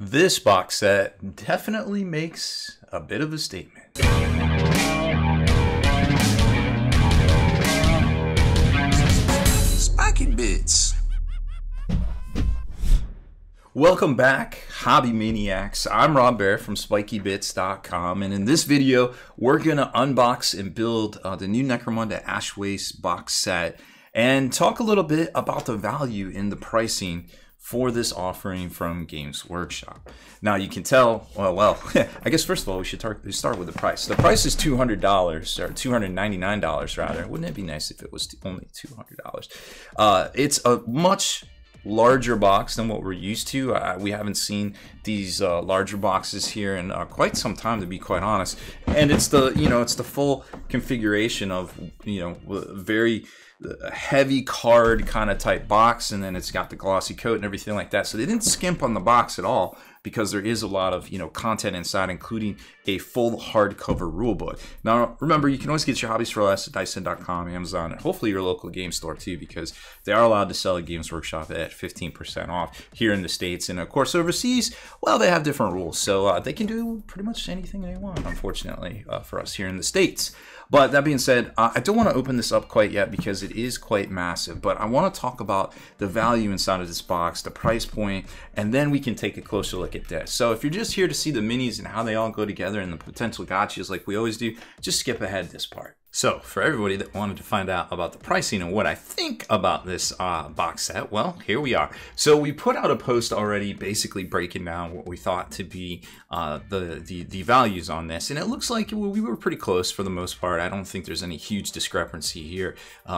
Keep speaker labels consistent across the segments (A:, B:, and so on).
A: This box set definitely makes a bit of a statement.
B: Spiky Bits.
A: Welcome back, Hobby Maniacs. I'm Rob Bear from SpikyBits.com, and in this video, we're going to unbox and build the new Necromunda Ash Waste box set and talk a little bit about the value in the pricing for this offering from Games Workshop. Now you can tell, well, I guess first of all we should start with the price. The price is $200, or $299 rather. Wouldn't it be nice if it was only $200? It's a much larger box than what we're used to. We haven't seen these larger boxes here in quite some time, to be quite honest. And it's the it's the full configuration of very heavy card kind of type box, and then it's got the glossy coat and everything like that. So they didn't skimp on the box at all, because there is a lot of content inside, including a full hardcover rulebook. Now remember, you can always get your hobbies for less at Dyson.com, Amazon, and hopefully your local game store too, because they are allowed to sell at Games Workshop at 15% off here in the States. And of course overseas, well, they have different rules, so they can do pretty much anything they want, unfortunately, for us here in the States. But that being said, I don't want to open this up quite yet because it is quite massive, but I want to talk about the value inside of this box, the price point, and then we can take a closer look at this. So if you're just here to see the minis and how they all go together and the potential gotchas like we always do, just skip ahead this part. So for everybody that wanted to find out about the pricing and what I think about this box set, well, here we are. So we put out a post already basically breaking down what we thought to be the values on this, and it looks like we were pretty close for the most part. I don't think there's any huge discrepancy here.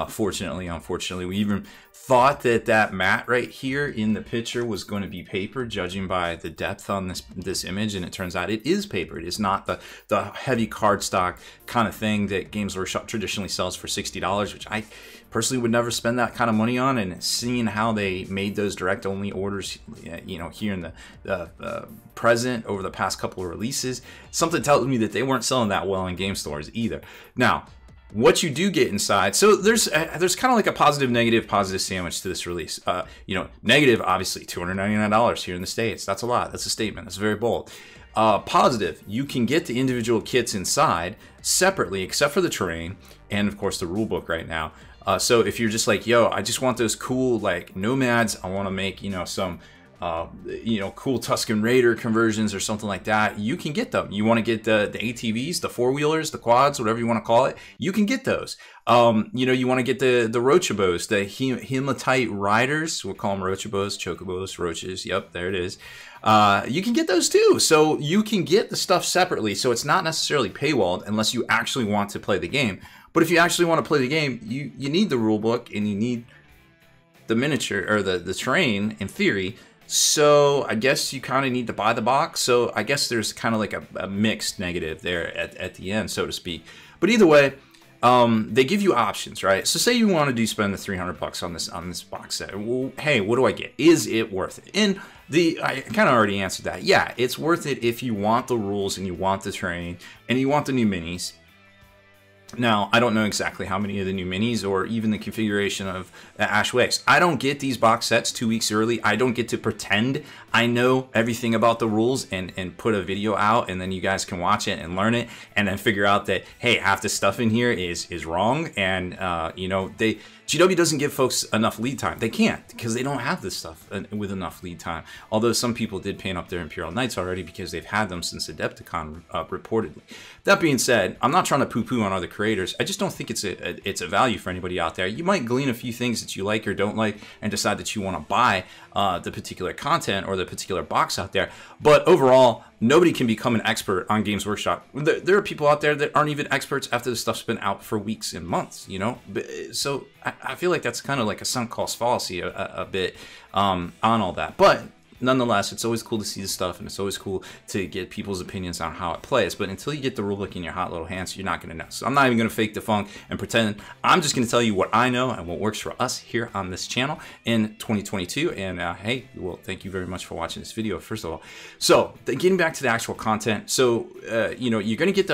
A: Fortunately, unfortunately, we even thought that mat right here in the picture was going to be paper, judging by the depth on this image, and it turns out it is paper. It is not the heavy cardstock kind of thing that Games Workshop traditionally sells for $60, which I personally would never spend that kind of money on. And seeing how they made those direct only orders, here in the present over the past couple of releases, something tells me that they weren't selling that well in game stores either. Now, what you do get inside, so there's kind of like a positive sandwich to this release. Negative, obviously $299 here in the States. That's a lot. That's a statement. That's very bold. Positive, you can get the individual kits inside separately, except for the terrain and of course the rulebook right now. So if you're just like, yo, I just want those cool like nomads, I want to make some cool Tusken Raider conversions or something like that, you can get them. You want to get the ATVs, the four-wheelers, the quads, whatever you want to call it, you can get those. You want to get the Rochibos, the Hematite Riders, we'll call them Rochibos, Chocobos, Roaches, yep, there it is. You can get those too. So you can get the stuff separately, so it's not necessarily paywalled unless you actually want to play the game. But if you actually want to play the game, you need the rulebook and you need the miniature or the terrain in theory. So I guess you kind of need to buy the box. So I guess there's kind of like a mixed negative there at the end, so to speak. But either way, they give you options, right? So say you want to spend the $300 on this box set. Well, hey, what do I get? Is it worth it? And I kind of already answered that. Yeah, it's worth it if you want the rules and you want the terrain and you want the new minis. Now, I don't know exactly how many of the new minis or even the configuration of Ash Waste. I don't get these box sets 2 weeks early. I don't get to pretend I know everything about the rules and put a video out, and then you guys can watch it and learn it and then figure out that, hey, half the stuff in here is wrong. And, GW doesn't give folks enough lead time. They can't, because they don't have this stuff with enough lead time. Although some people did paint up their Imperial Knights already because they've had them since Adepticon, reportedly. That being said, I'm not trying to poo-poo on other creators. I just don't think it's a value for anybody out there. You might glean a few things that you like or don't like and decide that you want to buy the particular content or the particular box out there. But overall, nobody can become an expert on Games Workshop. There are people out there that aren't even experts after the stuff's been out for weeks and months, So I feel like that's kind of like a sunk cost fallacy a bit on all that. But nonetheless, it's always cool to see the stuff, and it's always cool to get people's opinions on how it plays. But until you get the rulebook in your hot little hands, you're not going to know. So I'm not even going to fake the funk and pretend. I'm just going to tell you what I know and what works for us here on this channel in 2022. And hey, well, thank you very much for watching this video, first of all. So getting back to the actual content. So, you're going to get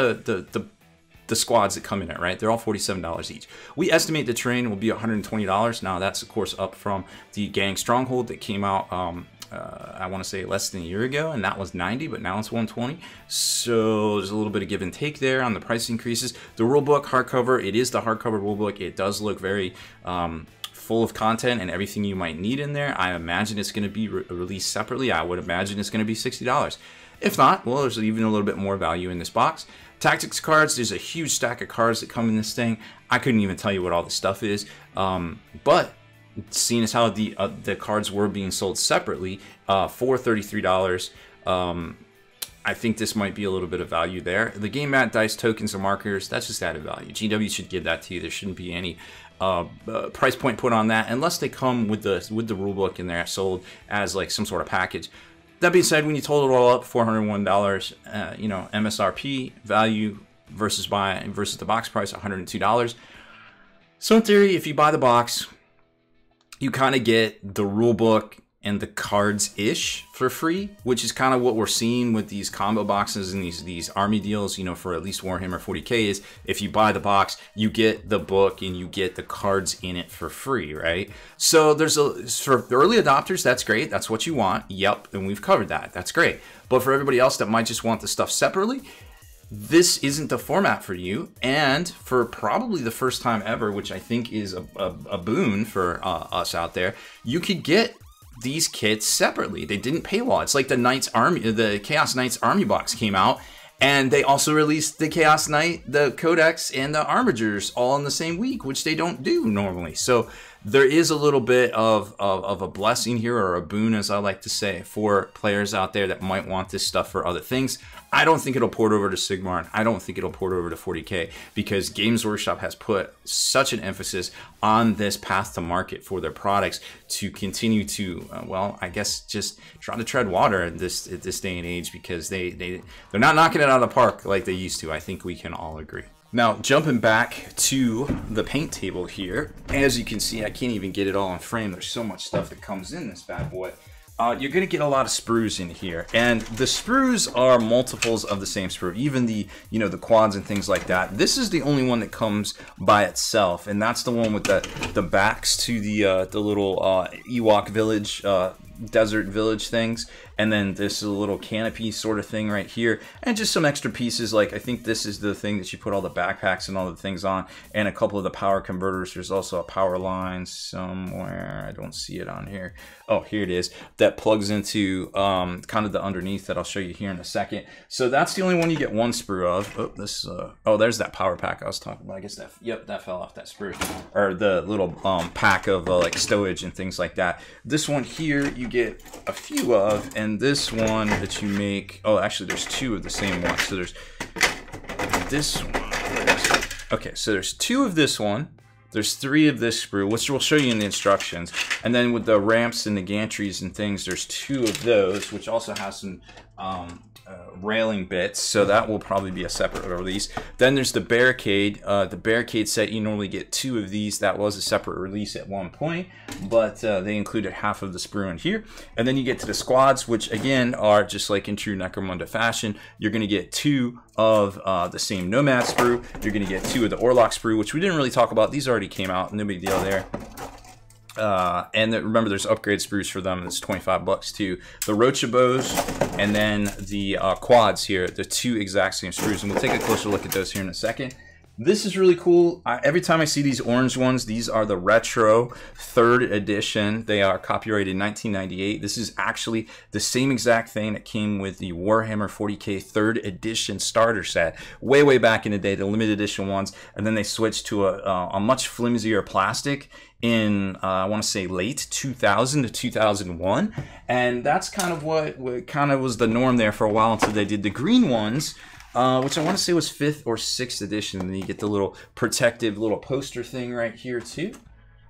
A: the squads that come in it, right? They're all $47 each. We estimate the terrain will be $120. Now, that's, of course, up from the Gang Stronghold that came out I want to say less than a year ago, and that was 90, but now it's 120. So there's a little bit of give and take there on the price increases. The rulebook hardcover, it is the hardcover rulebook. It does look very full of content and everything you might need in there. I imagine it's going to be released separately. I would imagine it's going to be $60. If not, well, there's even a little bit more value in this box. Tactics cards, there's a huge stack of cards that come in this thing. I couldn't even tell you what all the stuff is, but seeing as how the cards were being sold separately for $33, I think this might be a little bit of value there. The game mat, dice, tokens, and markers, that's just added value. GW should give that to you. There shouldn't be any price point put on that unless they come with the rulebook and they're sold as like some sort of package. That being said, when you total it all up, $401, you know, MSRP value versus the box price, $102. So in theory, if you buy the box, you kind of get the rulebook and the cards-ish for free, which is kind of what we're seeing with these combo boxes and these army deals, you know, for at least Warhammer 40k is if you buy the box, you get the book and you get the cards in it for free, right? So for early adopters, that's great. That's what you want. Yep, and we've covered that. That's great. But for everybody else that might just want the stuff separately, this isn't the format for you. And for probably the first time ever, which I think is a boon for us out there, you could get these kits separately. They didn't paywall. It's like the Chaos Knights Army box came out, and they also released the Chaos Knight, the Codex, and the Armigers all in the same week, which they don't do normally. So there is a little bit of a blessing here, or a boon, as I like to say, for players out there that might want this stuff for other things. I don't think it'll port over to Sigmar, and I don't think it'll port over to 40k, because Games Workshop has put such an emphasis on this path to market for their products to continue to, well, I guess just try to tread water at this day and age, because they're not knocking it out of the park like they used to. I think we can all agree. Now, jumping back to the paint table here, as you can see, I can't even get it all in frame. There's so much stuff that comes in this bad boy. You're going to get a lot of sprues in here, and the sprues are multiples of the same sprue, even the, you know, the quads and things like that. This is the only one that comes by itself, and that's the one with the backs to the little Ewok village, desert village things, and then this is a little canopy sort of thing right here, and just some extra pieces. Like I think this is the thing that you put all the backpacks and all the things on, and a couple of the power converters. There's also a power line somewhere. I don't see it on here. Oh, here it is. That plugs into kind of the underneath that I'll show you here in a second. So that's the only one you get one sprue of. Oh, this. Oh, there's that power pack I was talking about. I guess that. Yep, that fell off that sprue, or the little pack of like stowage and things like that. This one here you get a few of, and this one that you make, oh, actually there's two of the same one. So there's this one. Okay, so there's two of this one. There's three of this sprue, which we'll show you in the instructions. And then with the ramps and the gantries and things, there's two of those, which also has some railing bits, so that will probably be a separate release. Then there's the barricade. The barricade set, you normally get two of these. That was a separate release at one point, but they included half of the sprue in here. And then you get to the squads, which again are just like in true Necromunda fashion. You're going to get two of the same Nomad sprue. You're going to get two of the Orlok sprue, which we didn't really talk about. These already came out, no big deal there. And remember, there's upgrade sprues for them. It's 25 bucks too. The Rochabos, and then the quads here, the two exact same sprues, and we'll take a closer look at those here in a second. This is really cool. Every time I see these orange ones, these are the retro 3rd edition. They are copyrighted in 1998. This is actually the same exact thing that came with the Warhammer 40k 3rd edition starter set way back in the day, the limited edition ones, and then they switched to a much flimsier plastic in I want to say late 2000 to 2001, and that's kind of what kind of was the norm there for a while until they did the green ones, which I want to say was 5th or 6th edition. And then you get the little protective little poster thing right here too,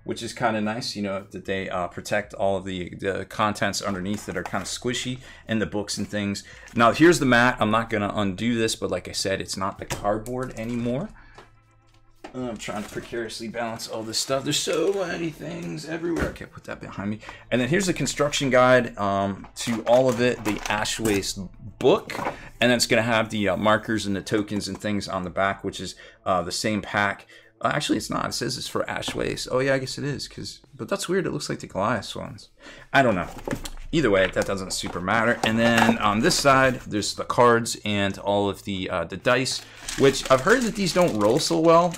A: which is kind of nice, you know, that they protect all of the contents underneath that are kind of squishy in the books and things. Now here's the mat. I'm not going to undo this, but like I said, it's not the cardboard anymore. I'm trying to precariously balance all this stuff. There's so many things everywhere. Okay, put that behind me. And then here's the construction guide to all of it, the Ash Waste book. And then it's going to have the markers and the tokens and things on the back, which is the same pack. Actually, it's not. It says it's for Ash Waste. Oh, yeah, I guess it is, because but that's weird. It looks like the Goliath ones. I don't know. Either way, that doesn't super matter. And then on this side, there's the cards and all of the dice, which I've heard that these don't roll so well.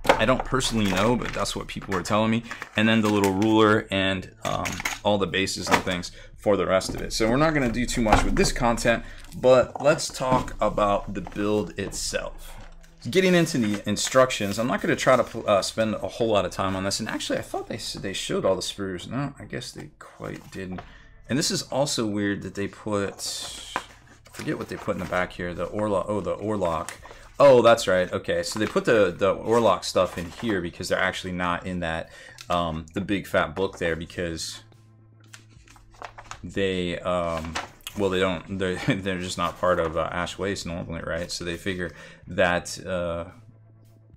A: I don't personally know, but that's what people were telling me. And then the little ruler and all the bases and things for the rest of it. So we're not going to do too much with this content, but let's talk about the build itself. Getting into the instructions, I'm not going to try to spend a whole lot of time on this. And actually, I thought they showed all the sprues. No, I guess they quite didn't. And this is also weird that they put, I forget what they put in the back here, the Orlock. Oh, the Orlock. Oh, that's right. Okay, so they put the Orlock stuff in here because they're actually not in that the big fat book there, because they well, they don't. They're just not part of Ash Waste normally, right? So they figure that. Well,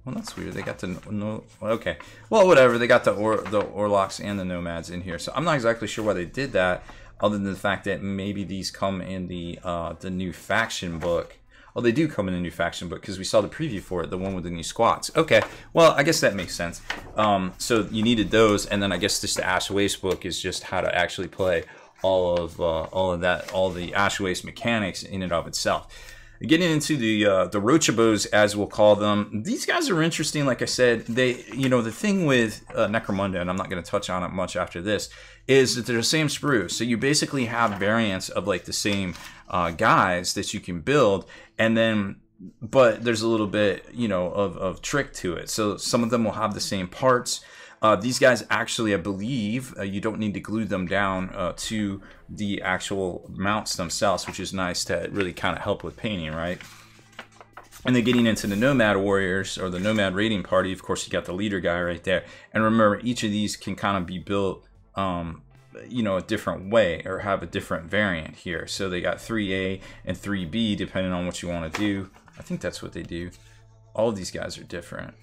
A: that's weird. They got the no. Okay, well, whatever. They got the Orlocks and the Nomads in here. So I'm not exactly sure why they did that, other than the fact that maybe these come in the new faction book. Oh, they do come in a new faction book because we saw the preview for it, the one with the new squats. Okay, well, I guess that makes sense. So you needed those, and then I guess just the Ash Waste book is just how to actually play all of the Ash Waste mechanics in and of itself. Getting into the Rochebos, as we'll call them, these guys are interesting. Like I said, they, you know, the thing with Necromunda, and I'm not going to touch on it much after this, is that they're the same sprues. So you basically have variants of like the same guys that you can build, and then, but there's a little bit, you know, of trick to it. So some of them will have the same parts. These guys actually, I believe, you don't need to glue them down to the actual mounts themselves, which is nice to really kind of help with painting, right? And then getting into the Nomad Warriors, or the Nomad Raiding Party, of course, you got the leader guy right there. And remember, each of these can kind of be built, you know, a different way, or have a different variant here. So they got 3A and 3B, depending on what you want to do. I think that's what they do. All of these guys are different.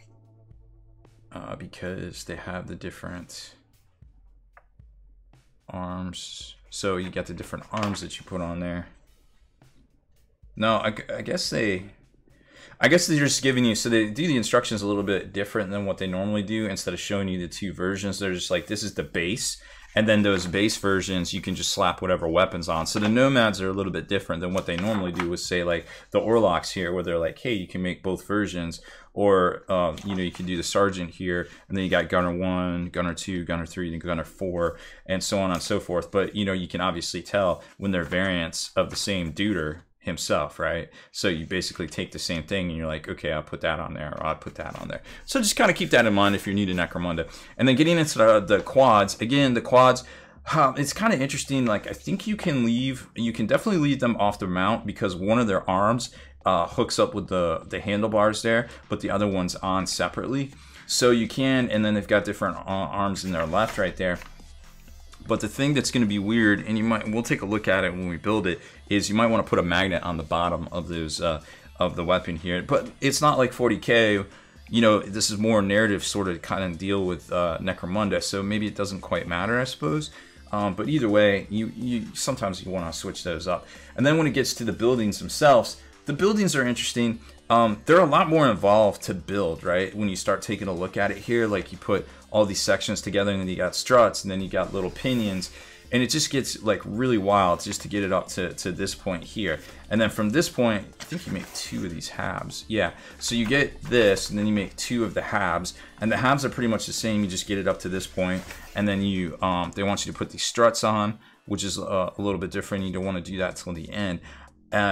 A: Because they have the different arms. So you got the different arms that you put on there. No, I guess they're just giving you, so they do the instructions a little bit different than what they normally do. Instead of showing you the two versions, they're just like, this is the base. And then those base versions, you can just slap whatever weapons on. So the Nomads are a little bit different than what they normally do with, say, like the Orlocks here, where they're like, hey, you can make both versions. Or, you know, you can do the Sergeant here, and then you got Gunner 1, Gunner 2, Gunner 3, and Gunner 4, and so on and so forth. But, you know, you can obviously tell when they're variants of the same duder himself, right? So you basically take the same thing and you're like, okay, I'll put that on there, or I'll put that on there. So just kind of keep that in mind if you're new to Necromunda. And then getting into the quads, again, the quads, it's kind of interesting. Like, I think you can definitely leave them off the mount, because one of their arms hooks up with the handlebars there, but the other one's on separately. So you can, and then they've got different arms in their left right there. But the thing that's going to be weird, and we'll take a look at it when we build it, is you might want to put a magnet on the bottom of those of the weapon here. But it's not like 40k. You know, this is more narrative sort of kind of deal with Necromunda, so maybe it doesn't quite matter, I suppose. But either way, sometimes you want to switch those up. And then when it gets to the buildings themselves, the buildings are interesting. They're a lot more involved to build, right? When you start taking a look at it here, like you put all these sections together, and then you got struts, and then you got little pinions, and it just gets like really wild just to get it up to this point here. And then from this point, I think you make 2 of these halves. Yeah, so you get this, and then you make 2 of the halves, and the halves are pretty much the same. You just get it up to this point, and then you they want you to put these struts on, which is a little bit different. You don't want to do that till the end.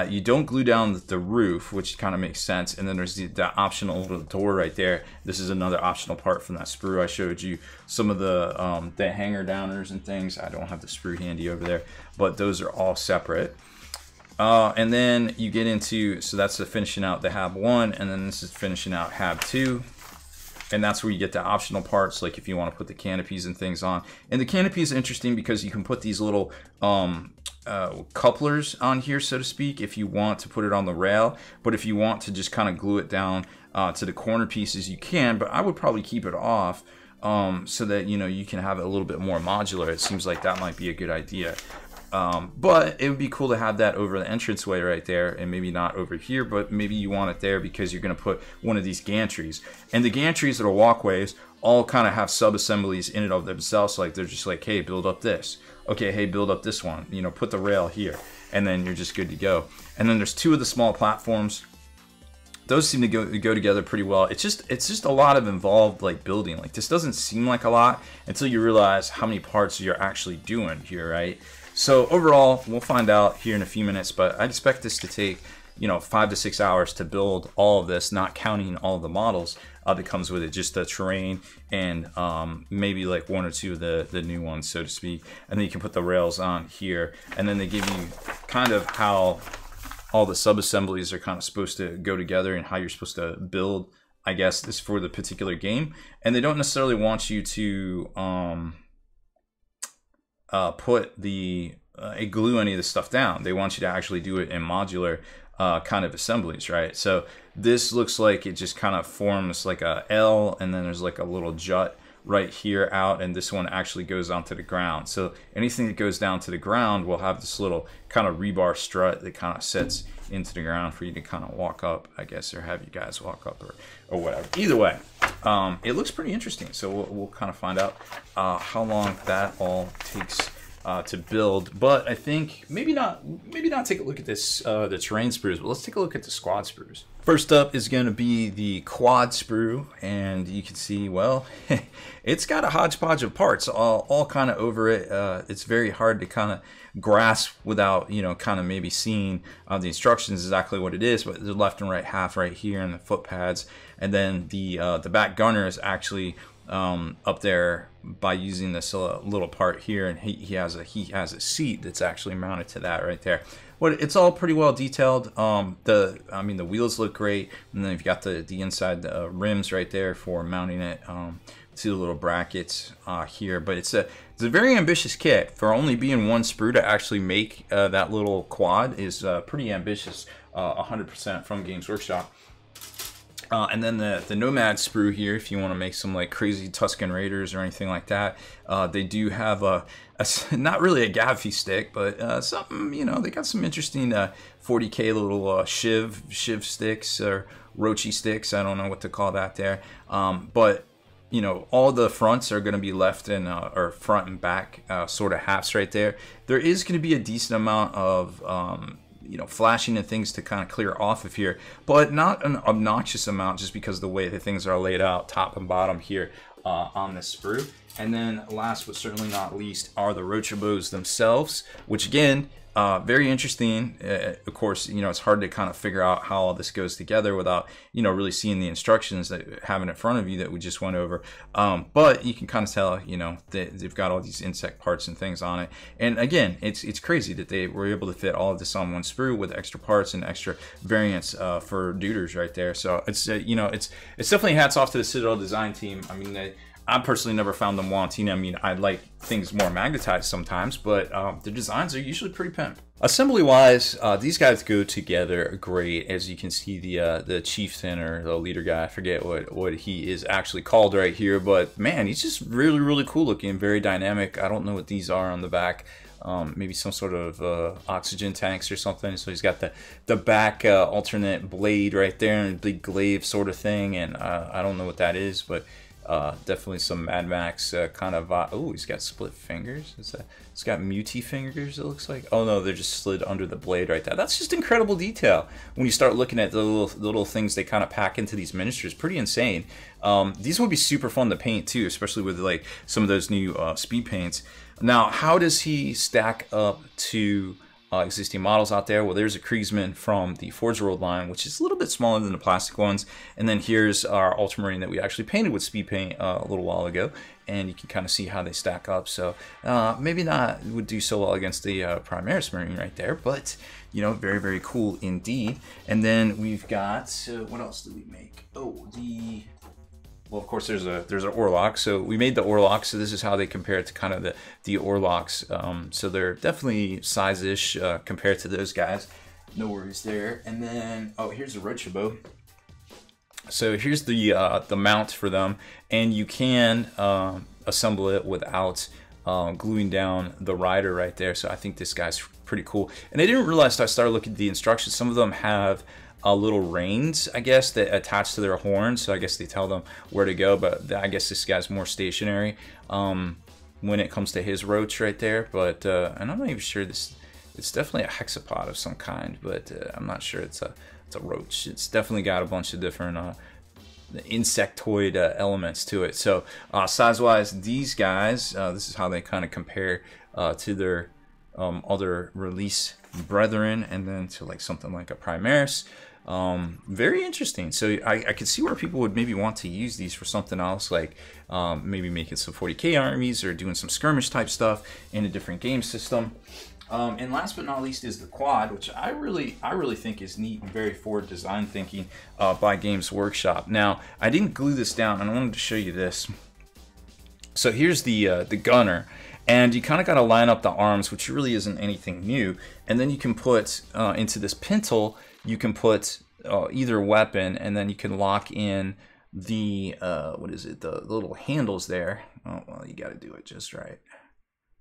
A: You don't glue down the roof, which kind of makes sense. And then there's the optional little door right there. This is another optional part from that sprue I showed you. Some of the hanger downers and things. I don't have the sprue handy over there, but those are all separate. And then you get into, so that's the finishing out the Hab 1, and then this is finishing out Hab 2. And that's where you get the optional parts, like if you want to put the canopies and things on. And the canopy is interesting because you can put these little couplers on here, so to speak, if you want to put it on the rail. But if you want to just kind of glue it down to the corner pieces, you can. But I would probably keep it off so that, you know, you can have it a little bit more modular. It seems like that might be a good idea. But it would be cool to have that over the entranceway right there, and maybe not over here, but maybe you want it there because you're going to put one of these gantries. And the gantries that are walkways all kind of have sub-assemblies in and of themselves. Like they're just like, hey, build up this. Okay, hey, build up this one. You know, put the rail here, and then you're just good to go. And then there's 2 of the small platforms. Those seem to go together pretty well. It's just a lot of involved like building. Like this doesn't seem like a lot until you realize how many parts you're actually doing here, right? So overall, we'll find out here in a few minutes, but I expect this to take, you know, 5 to 6 hours to build all of this, not counting all of the models that comes with it, just the terrain and maybe like 1 or 2 of the new ones, so to speak. And then you can put the rails on here, and then they give you kind of how all the sub-assemblies are kind of supposed to go together and how you're supposed to build, I guess, this for the particular game. And they don't necessarily want you to put glue any of this stuff down. They want you to actually do it in modular kind of assemblies, right? So this looks like it just kind of forms like a L, and then there's like a little jut right here out, and this one actually goes onto the ground. So anything that goes down to the ground will have this little kind of rebar strut that kind of sets into the ground for you to kind of walk up, I guess, or have you guys walk up or whatever. Either way, it looks pretty interesting. So we'll kind of find out how long that all takes to build. But I think maybe not take a look at this the terrain sprues, but let's take a look at the squad sprues. First up is going to be the quad sprue, and you can see, well, it's got a hodgepodge of parts all kind of over it. It's very hard to kind of grasp without, you know, kind of maybe seeing the instructions exactly what it is. But the left and right half right here, and the foot pads, and then the back gunner is actually up there by using this little part here, and he has a seat that's actually mounted to that right there. But it's all pretty well detailed. I mean, the wheels look great, and then you've got the inside rims right there for mounting it to the little brackets here. But it's a very ambitious kit. For only being 1 sprue to actually make that little quad is pretty ambitious. 100% from Games Workshop. And then the Nomad sprue here, if you want to make some like crazy Tusken Raiders or anything like that, they do have not really a gaffy stick, but something, you know, they got some interesting 40k little shiv sticks or rochi sticks. I don't know what to call that there. But you know, all the fronts are going to be left in or front and back sort of halves right there. There is going to be a decent amount of you know, flashing and things to kind of clear off of here, but not an obnoxious amount just because of the way the things are laid out top and bottom here on this sprue. And then last but certainly not least are the Rochibos themselves, which again, very interesting. Of course, you know, it's hard to kind of figure out how all this goes together without, you know, really seeing the instructions that having in front of you that we just went over. But you can kind of tell, you know, they've got all these insect parts and things on it. And again, it's crazy that they were able to fit all of this on 1 sprue with extra parts and extra variants for duders right there. So it's you know, it's definitely hats off to the Citadel design team. I mean, I personally never found them wanting. I mean, I like things more magnetized sometimes, but the designs are usually pretty pimp. Assembly-wise, these guys go together great. As you can see, the chieftain or the leader guy, I forget what he is actually called right here, but man, he's just really, really cool looking, very dynamic. I don't know what these are on the back. Maybe some sort of oxygen tanks or something. So he's got the back alternate blade right there and big glaive sort of thing, and I don't know what that is, but definitely some Mad Max kind of oh, he's got split fingers. It's got muty fingers, it looks like. Oh no, they're just slid under the blade right there. That's just incredible detail when you start looking at the little things they kind of pack into these miniatures. Pretty insane. These would be super fun to paint too, especially with like some of those new speed paints. Now, how does he stack up to existing models out there? Well, there's a Kriegsman from the Forge World line, which is a little bit smaller than the plastic ones. And then here's our Ultramarine that we actually painted with speed paint a little while ago. And you can kind of see how they stack up. So maybe not would do so well against the Primaris Marine right there, but you know, very, very cool indeed. And then we've got, what else did we make? Oh, well, of course, there's an Orlok. So we made the Orlok. So this is how they compare it to kind of the Orloks. So they're definitely size-ish compared to those guys. No worries there. And then, oh, here's a Rochibo. So here's the mount for them, and you can assemble it without gluing down the rider right there. So I think this guy's pretty cool. And I didn't realize until I started looking at the instructions, some of them have little reins, I guess, that attach to their horns. So I guess they tell them where to go, but I guess this guy's more stationary when it comes to his roach right there. But and I'm not even sure this. It's definitely a hexapod of some kind, but I'm not sure it's a roach. It's definitely got a bunch of different insectoid elements to it. So size-wise, these guys, this is how they kind of compare to their other release brethren, and then to like something like a Primaris. Very interesting. So I could see where people would maybe want to use these for something else, like maybe making some 40k armies or doing some skirmish type stuff in a different game system. And last but not least is the quad, which I really think is neat and very forward design thinking by Games Workshop. Now, I didn't glue this down, and I wanted to show you this. So here's the gunner, and you kind of got to line up the arms, which really isn't anything new. And then you can put into this pintle, you can put either weapon, and then you can lock in the what is it? The little handles there. Oh well, you got to do it just right.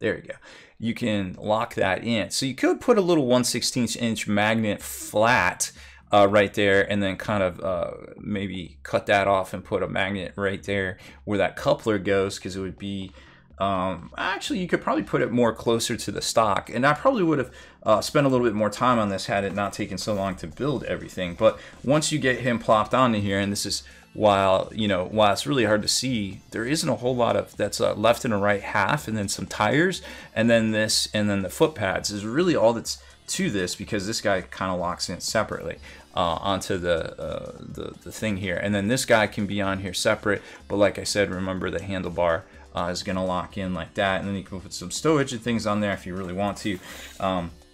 A: There you go. You can lock that in. So you could put a little 1/16 inch magnet flat right there, and then kind of maybe cut that off and put a magnet right there where that coupler goes, because it would be actually, you could probably put it more closer to the stock, and I probably would have spent a little bit more time on this had it not taken so long to build everything. But once you get him plopped onto here, and this is while it's really hard to see, there isn't a whole lot of that's left and a right half, and then some tires, and then this, and then the foot pads is really all that's to this, because this guy kind of locks in separately onto the thing here, and then this guy can be on here separate. But like I said, remember the handlebar is going to lock in like that, and then you can put some stowage and things on there if you really want to.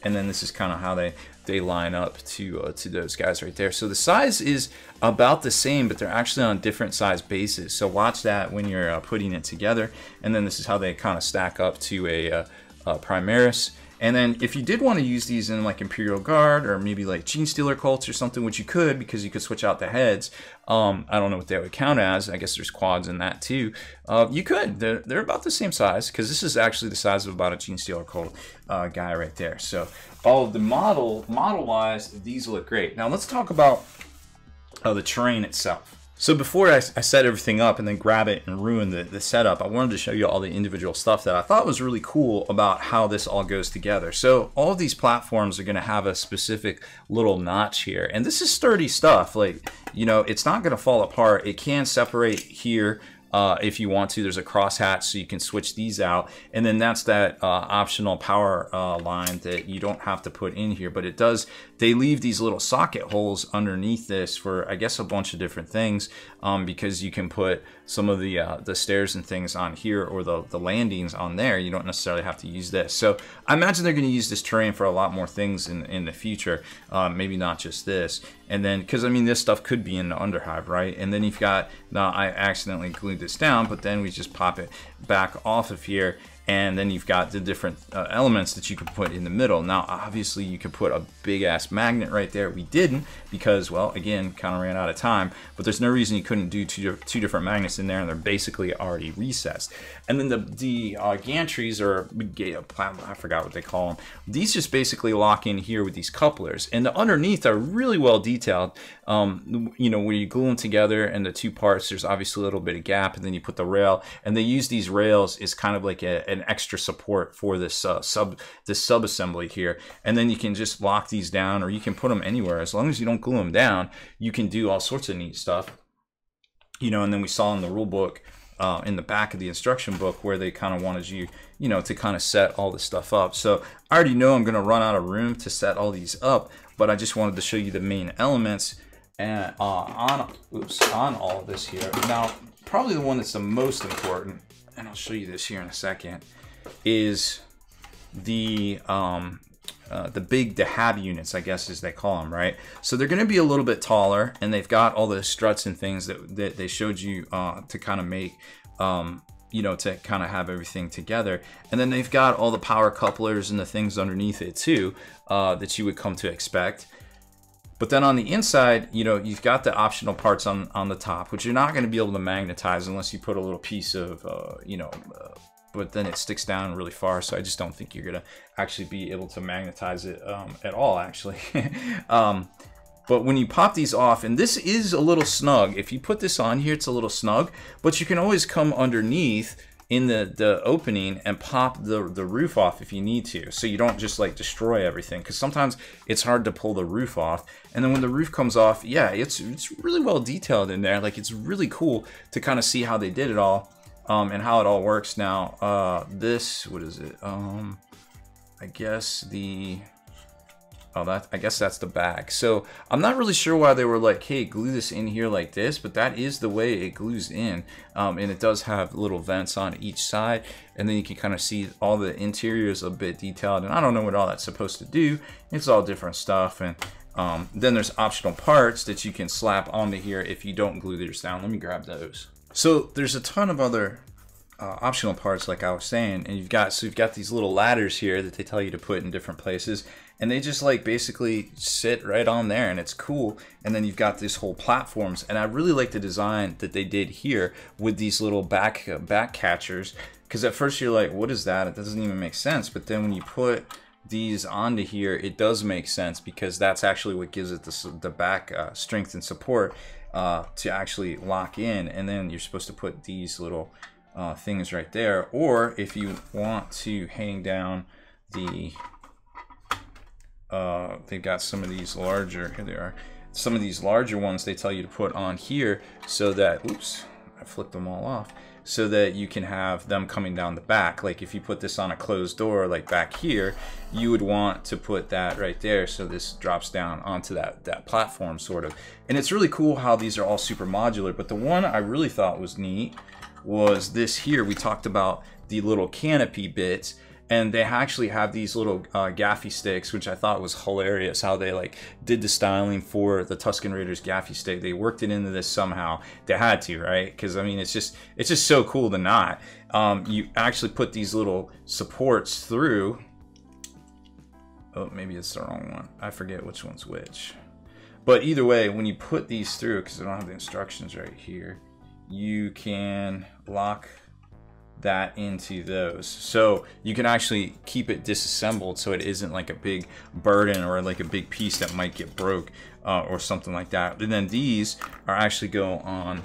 A: And then this is kind of how they line up to those guys right there. So the size is about the same, but they're actually on different size bases. So watch that when you're putting it together. And then this is how they kind of stack up to a Primaris. And then if you did want to use these in like Imperial Guard or maybe like Gene Stealer cults or something, which you could, because you could switch out the heads. I don't know what they would count as. I guess there's quads in that too. You could. They're about the same size, because this is actually the size of about a Gene Stealer cult guy right there. So all of the model-wise, these look great. Now let's talk about the terrain itself. So before I set everything up and then grab it and ruin the setup, I wanted to show you all the individual stuff that I thought was really cool about how this all goes together. So all of these platforms are going to have a specific little notch here, and this is sturdy stuff. Like, it's not going to fall apart. It can separate here if you want to. There's a crosshatch, so you can switch these out, and then that's that optional power line that you don't have to put in here, but it does. They leave these little socket holes underneath this for, I guess, a bunch of different things, because you can put some of the stairs and things on here, or the landings on there. You don't necessarily have to use this. So I imagine they're going to use this terrain for a lot more things in the future, maybe not just this. And then, because I mean, this stuff could be in the underhive, right? And then you've got, now I accidentally glued this down, but then we just pop it back off of here, and then you've got the different elements that you can put in the middle. Now, obviously, you could put a big-ass magnet right there. We didn't, because, well, again, kind of ran out of time, but there's no reason you couldn't do two different magnets in there, and they're basically already recessed. And then the gantries, or I forgot what they call them. These just basically lock in here with these couplers, and the underneath are really well detailed. When you glue them together and the two parts, there's obviously a little bit of gap, and then you put the rail, and they use these rails as kind of like an extra support for this sub-assembly here. And then you can just lock these down, or you can put them anywhere. As long as you don't glue them down, you can do all sorts of neat stuff. And then we saw in the rule book, in the back of the instruction book, where they kind of wanted you, to kind of set all this stuff up. So I already know I'm going to run out of room to set all these up, but I just wanted to show you the main elements and on all of this here. Now, probably the one that's the most important, and I'll show you this here in a second, is the hab units, I guess, as they call them, right? So they're going to be a little bit taller, and they've got all the struts and things that they showed you to kind of make, to kind of have everything together. And then they've got all the power couplers and the things underneath it too, that you would come to expect. But then on the inside, you've got the optional parts on the top, which you're not going to be able to magnetize unless you put a little piece of, but then it sticks down really far. So I just don't think you're going to actually be able to magnetize it at all, actually. But when you pop these off, and this is a little snug, if you put this on here, it's a little snug, but you can always come underneath in the opening and pop the roof off if you need to, so you don't just like destroy everything, because sometimes it's hard to pull the roof off. And then when the roof comes off, yeah, it's really well detailed in there. Like, it's really cool to kind of see how they did it all, and how it all works. Now this, what is it, I guess the I guess that's the back. So I'm not really sure why they were like, hey, glue this in here like this, but that is the way it glues in. And it does have little vents on each side, and then you can kind of see all the interior is a bit detailed, and I don't know what all that's supposed to do. It's all different stuff. And then there's optional parts that you can slap onto here if you don't glue theirs down. Let me grab those. So there's a ton of other optional parts, like I was saying, and you've got these little ladders here that they tell you to put in different places, and they just like basically sit right on there, and it's cool. And then you've got this whole platforms, and I really like the design that they did here with these little back catchers, because at first you're like, what is that? It doesn't even make sense. But then when you put these onto here, it does make sense, because that's actually what gives it the back strength and support to actually lock in. And then you're supposed to put these little things right there, or if you want to hang down the they've got some of these larger, here they are, some of these larger ones they tell you to put on here, so that, oops, I flipped them all off, so that you can have them coming down the back. Like if you put this on a closed door like back here, you would want to put that right there, so this drops down onto that platform sort of. And it's really cool how these are all super modular. But the one I really thought was neat was this here. We talked about the little canopy bits, and they actually have these little gaffy sticks, which I thought was hilarious how they like did the styling for the Tusken Raiders gaffy stick. They worked it into this somehow. They had to, right? Because I mean, it's just so cool to not. You actually put these little supports through. Oh, maybe it's the wrong one. I forget which one's which. But either way, when you put these through, because I don't have the instructions right here, you can lock that into those, so you can actually keep it disassembled, so it isn't like a big burden or like a big piece that might get broke or something like that. And then these are actually go on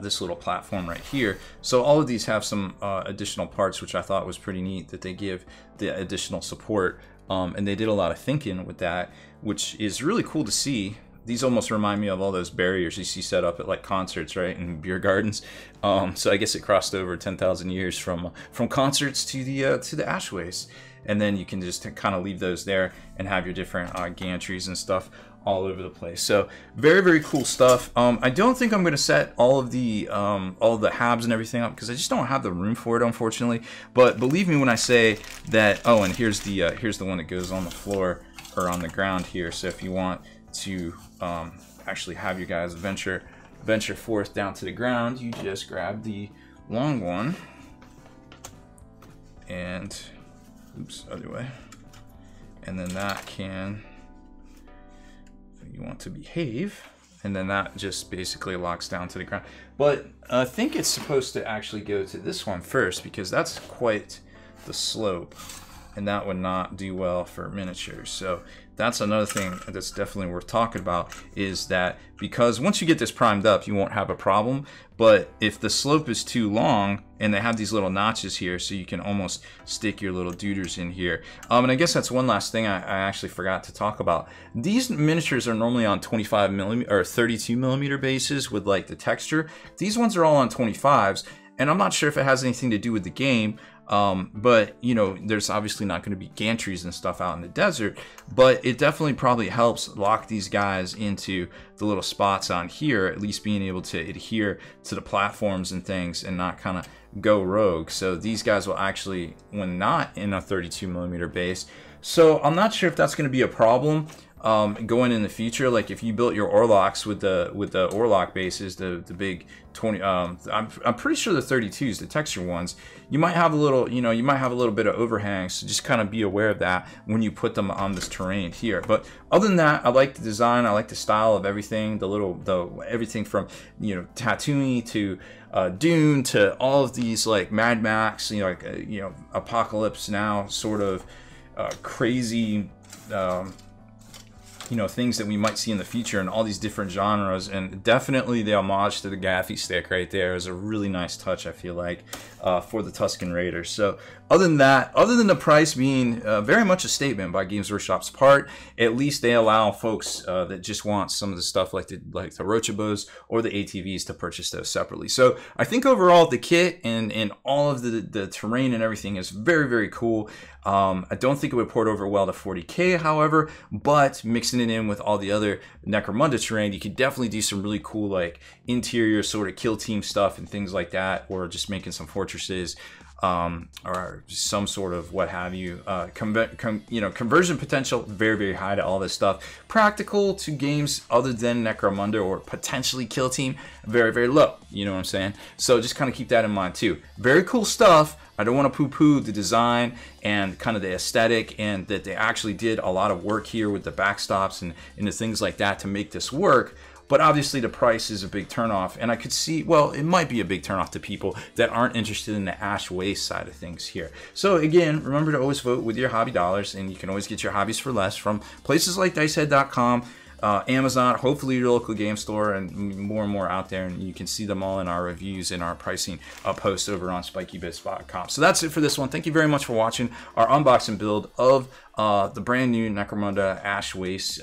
A: this little platform right here. So all of these have some additional parts, which I thought was pretty neat, that they give the additional support, and they did a lot of thinking with that, which is really cool to see. These almost remind me of all those barriers you see set up at like concerts, right, and beer gardens. So I guess it crossed over 10,000 years from concerts to the ashways, and then you can just kind of leave those there and have your different gantries and stuff all over the place. So very, very cool stuff. I don't think I'm going to set all of the habs and everything up, because I just don't have the room for it, unfortunately. But believe me when I say that. Oh, and here's the one that goes on the floor or on the ground here. So if you want to actually have you guys venture forth down to the ground, you just grab the long one and, oops, other way, and then that can, if you want to behave, and then that just basically locks down to the ground. But I think it's supposed to actually go to this one first, because that's quite the slope, and that would not do well for miniatures. So that's another thing that's definitely worth talking about, is that because once you get this primed up, you won't have a problem. But if the slope is too long, and they have these little notches here, so you can almost stick your little duders in here. And I guess that's one last thing I actually forgot to talk about. These miniatures are normally on 25mm or 32mm bases with like the texture. These ones are all on 25s, and I'm not sure if it has anything to do with the game. But you know, there's obviously not going to be gantries and stuff out in the desert, but it definitely probably helps lock these guys into the little spots on here, at least being able to adhere to the platforms and things and not kind of go rogue. So these guys will actually, when not in a 32mm base, so I'm not sure if that's going to be a problem going in the future. Like if you built your Orlocks with the Orlock bases, the big 20, I'm pretty sure the 32s, the texture ones, you might have a little, you know, you might have a little bit of overhang, so just kind of be aware of that when you put them on this terrain here. But other than that, I like the design, I like the style of everything, everything from, you know, Tatooine to Dune to all of these like Mad Max, you know, like you know, Apocalypse Now sort of crazy you know, things that we might see in the future in all these different genres. And definitely the homage to the Gaffy stick right there is a really nice touch, I feel like, for the Tusken Raiders. So other than that, other than the price being very much a statement by Games Workshop's part, at least they allow folks that just want some of the stuff like the Rochibos or the ATVs to purchase those separately. So I think overall the kit and all of the terrain and everything is very, very cool. I don't think it would port over well to 40k, however, but mixing it in with all the other Necromunda terrain, you could definitely do some really cool like interior sort of kill team stuff and things like that, or just making some fortresses, or some sort of what have you. You know, conversion potential very, very high to all this stuff. Practical to games other than Necromunda or potentially kill team, very, very low. You know what I'm saying? So just kind of keep that in mind too. Very cool stuff. I don't want to poo-poo the design and kind of the aesthetic, and that they actually did a lot of work here with the backstops and the things like that to make this work. But obviously the price is a big turnoff, and I could see, well, it might be a big turnoff to people that aren't interested in the Ash Waste side of things here. So again, remember to always vote with your hobby dollars, and you can always get your hobbies for less from places like dicehead.com, Amazon, hopefully your local game store, and more out there, and you can see them all in our reviews and our pricing posts over on spikybits.com. So that's it for this one. Thank you very much for watching our unboxing build of the brand new Necromunda Ash Waste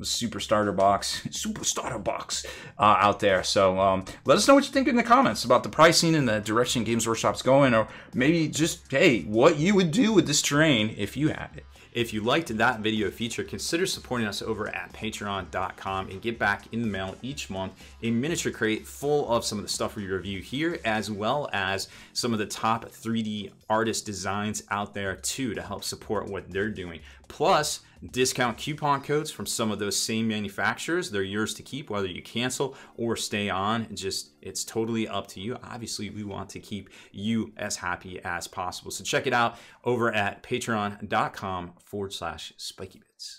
A: Super Starter Box out there. So let us know what you think in the comments about the pricing and the direction Games Workshop's going, or maybe just, hey, what you would do with this terrain if you had it.
B: If you liked that video feature, consider supporting us over at patreon.com and get back in the mail each month a miniature crate full of some of the stuff we review here, as well as some of the top 3D artist designs out there too, to help support what they're doing. Plus, discount coupon codes from some of those same manufacturers. They're yours to keep, whether you cancel or stay on. It's totally up to you. Obviously, we want to keep you as happy as possible. So check it out over at patreon.com/spikybits.